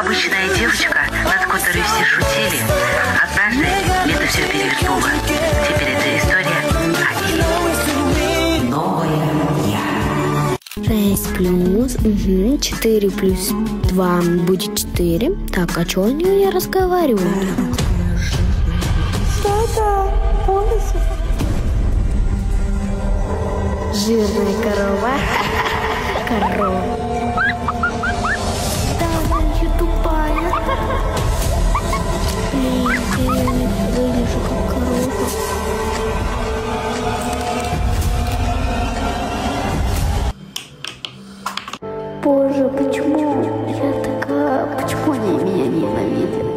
Обычная девочка, над которой все шутили. Однажды это все перевернуло. Теперь это история о ней. Новая я. 6 плюс, 4 плюс 2 будет 4. Так, а что они не разговаривают? Что-то полностью. Жирная корова. Корова. Да, я тупая. Блин, я не выгляжу как корова. Боже, почему я такая? Почему они меня ненавидят?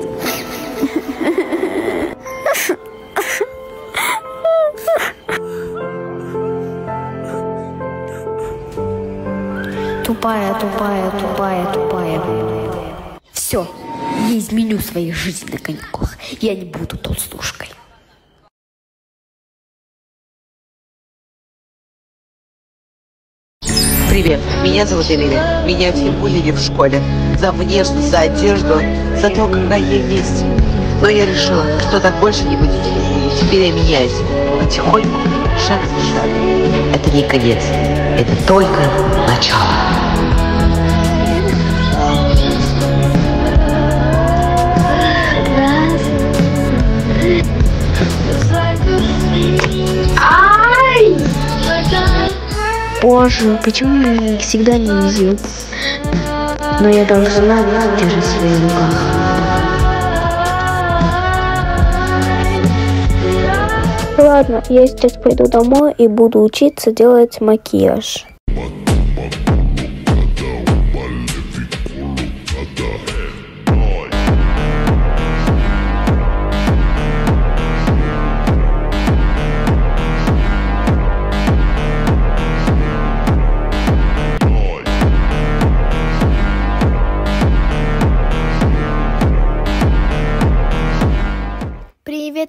Тупая. Все, я изменю свою жизнь на каникулах. Я не буду толстушкой. Привет, меня зовут Элина. Меня все булили в школе. За внешность, за одежду, за то, какая я есть. Но я решила, что так больше не будет. Теперь я меняюсь. Потихоньку, шаг за шагом. Это не конец. Это только начало. Боже, почему мне всегда не везет? Но я должна держать в своих руках. Ладно, я сейчас пойду домой и буду учиться делать макияж.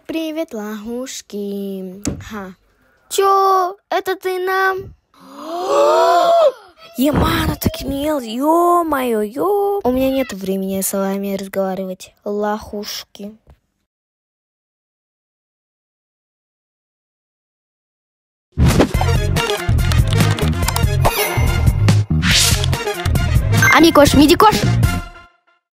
Привет, лягушки. Чё? Это ты нам? Емана, так мел, ё-моё, У меня нет времени с вами разговаривать, лягушки. Амикош, Мидикош.